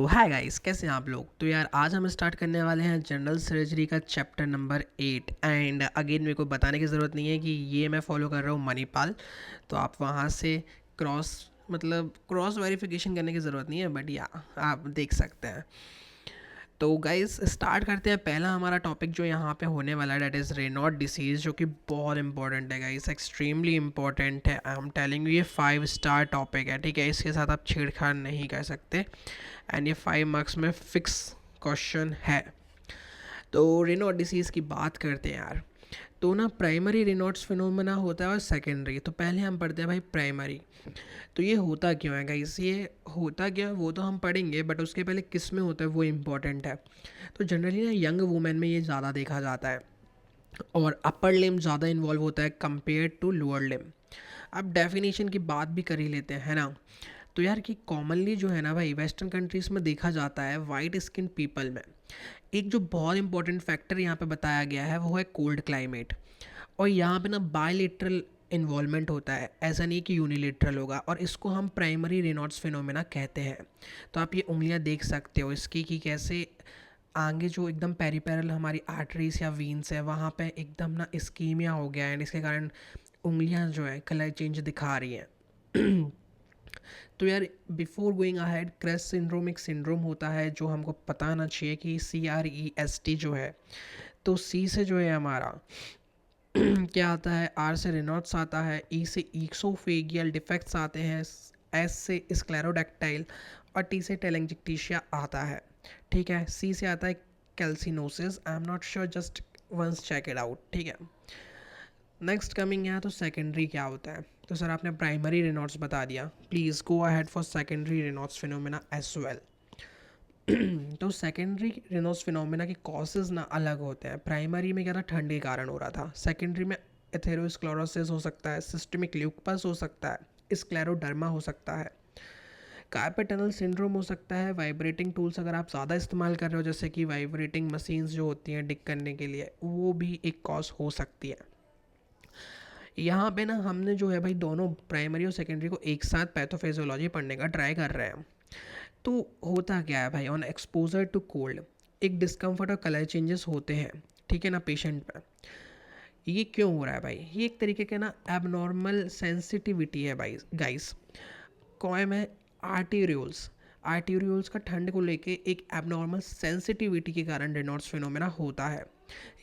Hi guys, कैसे हैं आप लोग। तो यार आज हम स्टार्ट करने वाले हैं जनरल सर्जरी का चैप्टर नंबर 8। एंड अगेन मेरे को बताने की ज़रूरत नहीं है कि ये मैं फॉलो कर रहा हूँ मणिपाल। तो आप वहाँ से क्रॉस क्रॉस वेरिफिकेशन करने की ज़रूरत नहीं है, बट या आप देख सकते हैं। तो गाइस स्टार्ट करते हैं। पहला हमारा टॉपिक जो यहाँ पे होने वाला है डेट इज़ रेनॉल्ड डिसीज़, जो कि बहुत इंपॉर्टेंट है गाइस, एक्सट्रीमली इंपॉर्टेंट है। आई एम टेलिंग यू, ये 5 स्टार टॉपिक है, ठीक है। इसके साथ आप छेड़छाड़ नहीं कर सकते एंड ये 5 मार्क्स में फिक्स क्वेश्चन है। तो रेनॉल्ड डिसीज़ की बात करते हैं यार। तो ना प्राइमरी रेनॉल्ड्स फिनोमेना होता है और सेकेंडरी। तो पहले हम पढ़ते हैं भाई प्राइमरी। तो ये होता क्यों है गाइस, ये होता क्या वो तो हम पढ़ेंगे, बट उसके पहले किस में होता है वो इम्पॉर्टेंट है। तो जनरली ना यंग वुमेन में ये ज़्यादा देखा जाता है और अपर लिम ज़्यादा इन्वॉल्व होता है कंपेयर टू लोअर लिम। अब डेफिनेशन की बात भी कर ही लेते हैं, है ना। तो यार कि कॉमनली जो है ना भाई वेस्टर्न कंट्रीज़ में देखा जाता है वाइट स्किन पीपल में एक जो बहुत इंपॉर्टेंट फैक्टर यहाँ पे बताया गया है वो है कोल्ड क्लाइमेट। और यहाँ पे ना बायलेटरल इन्वॉल्वमेंट होता है, ऐसा नहीं कि यूनिलेटरल होगा, और इसको हम प्राइमरी रेनॉल्ड्स फिनोमेना कहते हैं। तो आप ये उंगलियाँ देख सकते हो इसकी कि कैसे आगे जो एकदम पेरिपेरल हमारी आर्टरीज या वीन्स है वहाँ पे एकदम ना इस्कीमिया हो गया है एंड इसके कारण उंगलियाँ जो है कलर चेंज दिखा रही हैं। तो यार before going ahead, crest syndrome एक सिंड्रोम होता है जो हमको पता होना चाहिए कि CREST जो है, तो C से जो है हमारा क्या आता है, R से रेनॉल्ड्स आता है, E से ईक्सोफेगियल डिफेक्ट्स आते हैं, S से स्क्लेरोडेक्टाइल और T से टेलेंजिक्टिशिया आता है, ठीक है। C से आता है calcinosis, I am not sure, just once check it out, ठीक है। नेक्स्ट कमिंग यहाँ तो सेकेंडरी क्या होता है। तो सर आपने प्राइमरी रेनॉल्ड्स बता दिया, please go ahead for secondary Reynolds phenomena as well. तो सेकेंडरी रेनॉल्ड्स फिनोमेना के कॉजेज ना अलग होते हैं। प्राइमरी में क्या था, ठंड के कारण हो रहा था। सेकेंडरी में एथेरोस्क्लेरोसिस हो सकता है, सिस्टमिक ल्यूपस हो सकता है, स्क्लेरोडर्मा हो सकता है, कार्पल टनल सिंड्रोम हो सकता है। वाइब्रेटिंग टूल्स अगर आप ज़्यादा इस्तेमाल कर रहे हो, जैसे कि वाइब्रेटिंग मशीन्स जो होती हैं डिक करने के लिए, वो भी एक कॉज हो सकती है। यहाँ पे ना हमने जो है भाई दोनों प्राइमरी और सेकेंडरी को एक साथ पैथोफिजियोलॉजी पढ़ने का ट्राई कर रहे हैं। तो होता क्या है भाई, ऑन एक्सपोजर टू कोल्ड एक डिस्कम्फर्ट और कलर चेंजेस होते हैं, ठीक है ना, पेशेंट में। ये क्यों हो रहा है भाई, ये एक तरीके का ना एबनॉर्मल सेंसिटिविटी है भाई गाइस। कॉम है आर्टीरियोल्स। आर्टीरियोल्स का ठंड को लेके एक एबनॉर्मल सेंसिटिविटी के कारण रेनॉल्ड्स फिनोमेना होता है।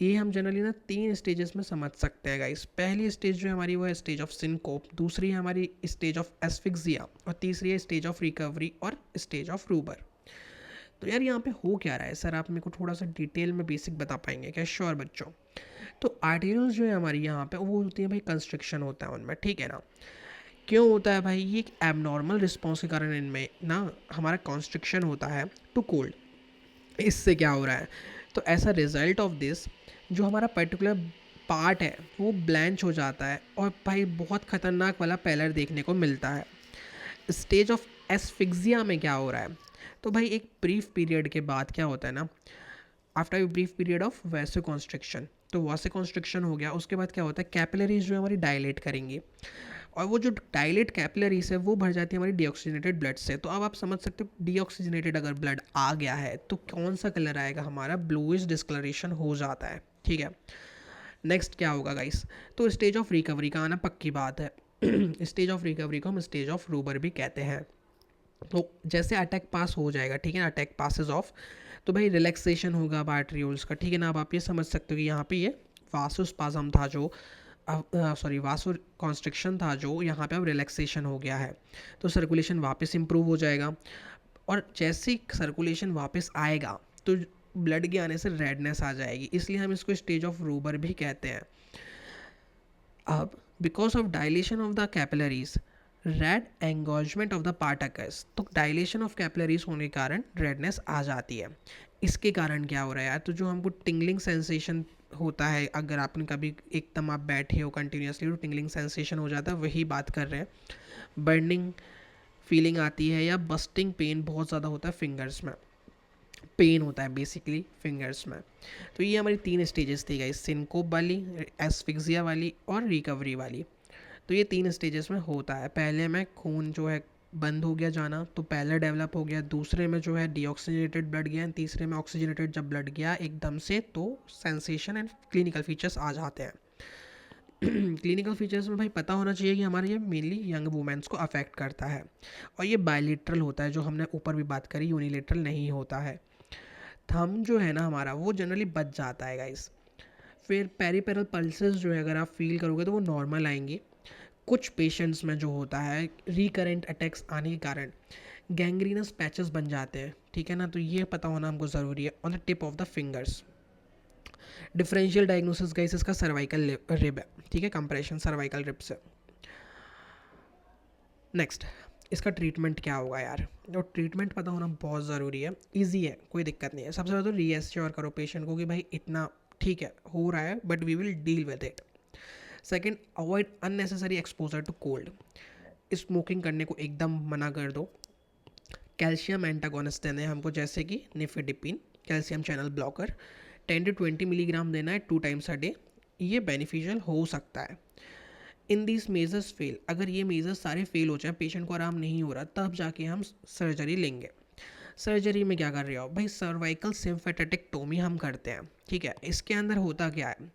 ये हम जनरली ना 3 स्टेजेस में समझ सकते हैं गाइस। पहली स्टेज जो है हमारी वो है स्टेज ऑफ सिनकोप, दूसरी है हमारी स्टेज ऑफ एस्फिक्सिया और तीसरी है स्टेज ऑफ रिकवरी और स्टेज ऑफ रूबर। तो यार यहाँ पे हो क्या रहा है सर, आप मेरे को थोड़ा सा डिटेल में बेसिक बता पाएंगे क्या। श्योर बच्चों। तो आर्टेरियल्स जो है हमारी यहाँ पे वो होती है भाई, कंस्ट्रक्शन होता है उनमें, ठीक है ना। क्यों होता है भाई, ये एक एबनॉर्मल रिस्पॉन्स के कारण इनमें ना हमारा कॉन्स्ट्रिक्शन होता है टू कोल्ड। इससे क्या हो रहा है, तो ऐसा रिजल्ट ऑफ दिस जो हमारा पर्टिकुलर पार्ट है वो ब्लैंच हो जाता है और भाई बहुत ख़तरनाक वाला पैलर देखने को मिलता है। स्टेज ऑफ एस्फिक्सिया में क्या हो रहा है, तो भाई एक ब्रीफ पीरियड के बाद क्या होता है ना, आफ्टर ब्रीफ पीरियड ऑफ वैसे कॉन्स्ट्रिक्शन, तो वैसे कॉन्स्ट्रिक्शन हो गया, उसके बाद क्या होता है कैपिलरीज जो है हमारी डायलेट करेंगी और वो जो डायलेट कैपिलरीज है वो भर जाती है हमारी डीऑक्सीजनेटेड ब्लड से। तो अब आप समझ सकते हो डीऑक्सीजनेटेड अगर ब्लड आ गया है तो कौन सा कलर आएगा, हमारा ब्लूइश डिस्कलरेशन हो जाता है, ठीक है। नेक्स्ट क्या होगा गाइस, तो स्टेज ऑफ रिकवरी का आना पक्की बात है। स्टेज ऑफ रिकवरी को हम स्टेज ऑफ रूबर भी कहते हैं। तो जैसे अटैक पास हो जाएगा, ठीक है ना, अटैक पासेस ऑफ, तो भाई रिलैक्सेशन होगा आर्टरियोल्स का, ठीक है ना। अब आप ये समझ सकते हो कि यहाँ पे ये वासोस्पाज्म था जो सॉरी वासो कॉन्स्ट्रिक्शन था जो यहाँ पे अब रिलैक्सेशन हो गया है, तो सर्कुलेशन वापस इम्प्रूव हो जाएगा। और जैसे ही सर्कुलेशन वापस आएगा तो ब्लड के आने से रेडनेस आ जाएगी, इसलिए हम इसको स्टेज ऑफ रूबर भी कहते हैं। अब because of dilation of the capillaries red engorgement of the particles, तो डायलेशन ऑफ कैपिलरीज होने के कारण रेडनेस आ जाती है। इसके कारण क्या हो रहा है यार, तो जो हमको टिंगलिंग सेंसेशन होता है, अगर आपने कभी एकदम आप बैठे हो कंटिन्यूसली तो टिंगलिंग सेंसेशन हो जाता है, वही बात कर रहे हैं। बर्निंग फीलिंग आती है या बस्टिंग पेन बहुत ज़्यादा होता है, फिंगर्स में पेन होता है बेसिकली फिंगर्स में। तो ये हमारी 3 स्टेजेस थी गाइस, सिनकोप वाली, एस्फिक्सिया वाली और रिकवरी वाली। तो ये 3 स्टेजेस में होता है। पहले में खून जो है बंद हो गया जाना, तो पहले डेवलप हो गया, दूसरे में जो है डीऑक्सीजनेटेड ब्लड गया, तीसरे में ऑक्सीजनेटेड जब ब्लड गया एकदम से, तो सेंसेशन एंड क्लिनिकल फीचर्स आ जाते हैं। क्लिनिकल फीचर्स में भाई पता होना चाहिए कि हमारे ये मेनली यंग वुमेंस को अफेक्ट करता है, और ये बायलेटरल होता है, जो हमने ऊपर भी बात करी, यूनिलेटरल नहीं होता है। थंब जो है ना हमारा, वो जनरली बच जाता है गाइस। फिर पेरिपेरल पल्सेस जो है अगर आप फील करोगे तो वो नॉर्मल आएंगी। कुछ पेशेंट्स में जो होता है रिकरेंट अटैक्स आने के कारण गैंग्रीनस पैचेस बन जाते हैं, ठीक है ना, तो ये पता होना हमको ज़रूरी है on the tip of the fingers. Differential diagnosis guys इसका सर्वाइकल रिब है, ठीक है, कंप्रेशन सर्वाइकल रिब से। नेक्स्ट, इसका ट्रीटमेंट क्या होगा यार, और ट्रीटमेंट पता होना बहुत ज़रूरी है। इजी है, कोई दिक्कत नहीं है। सबसे पहले तो रीएश्योर करो पेशेंट को कि भाई इतना ठीक है हो रहा है, but we will deal with it. Second, avoid unnecessary exposure to cold. Smoking करने को एकदम मना कर दो। कैल्शियम एंटागोनिस्ट देने हैं हमको, जैसे कि nifedipine, calcium channel blocker, 10 to 20 milligram देना है 2 times a day। ये बेनिफिशियल हो सकता है। इन दिस मेजर्स फेल, अगर ये मेजर्स सारे फेल हो जाए, पेशेंट को आराम नहीं हो रहा, तब जाके हम सर्जरी लेंगे। सर्जरी में क्या कर रहे हो भाई, सर्वाइकल सिम्फेटेटिक्टोमी हम करते हैं, ठीक है। इसके अंदर होता क्या है,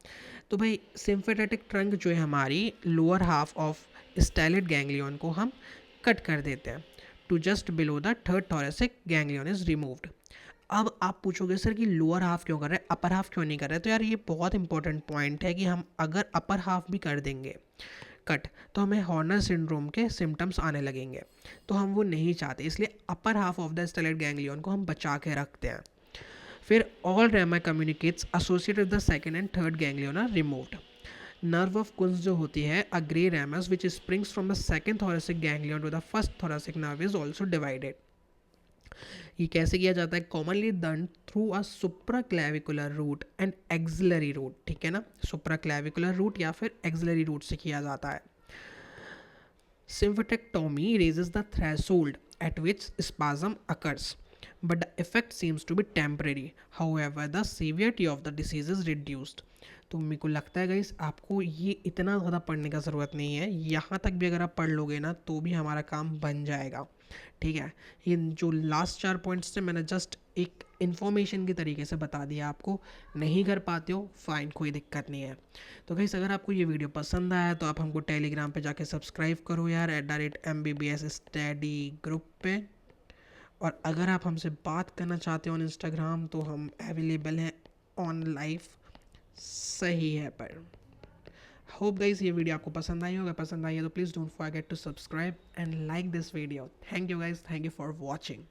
तो भाई सिम्फेटेटिक ट्रंक जो है हमारी lower half of stellate ganglion को हम कट कर देते हैं, to just below the third thoracic ganglion is removed. अब आप पूछोगे सर कि लोअर हाफ क्यों कर रहे हैं, अपर हाफ क्यों नहीं कर रहे, तो यार ये बहुत इंपॉर्टेंट पॉइंट है कि हम अगर अपर हाफ भी कर देंगे कट, तो हमें हॉर्नर सिंड्रोम के सिम्टम्स आने लगेंगे, तो हम वो नहीं चाहते, इसलिए upper half of the stellate ganglion को हम बचा के रखते हैं। फिर all rami communicantes associated with the second and third ganglion are removed. Nerve of Kuntz जो होती है, a grey ramus which springs from the second thoracic ganglion to the first thoracic nerve is also divided. ये कैसे किया जाता है, commonly done through a supraclavicular route and axillary route, ठीक है ना, सुप्राक्लैविकुलर रूट या फिर एक्सिलरी रूट से किया जाता है। Symphytectomy raises the threshold at which spasm occurs, but the effect seems to be temporary. However, the severity of the disease is reduced. तो मेरे को लगता है गाइस आपको ये इतना ज़्यादा पढ़ने का ज़रूरत नहीं है, यहाँ तक भी अगर आप पढ़ लोगे ना तो भी हमारा काम बन जाएगा, ठीक है। ये जो लास्ट 4 पॉइंट्स थे मैंने जस्ट एक इन्फॉर्मेशन के तरीके से बता दिया आपको, नहीं कर पाते हो फाइन, कोई दिक्कत नहीं है। तो गाइस अगर आपको ये वीडियो पसंद आया तो आप हमको टेलीग्राम पे जाके सब्सक्राइब करो यार, @MBBS स्टडी ग्रुप पे। और अगर आप हमसे बात करना चाहते हो ऑन इंस्टाग्राम तो हम अवेलेबल हैं ऑन लाइव, सही है। पर होप गाइस ये वीडियो आपको पसंद आई होगा, पसंद आई है तो please don't forget to subscribe and like this video. Thank you guys, thank you for watching.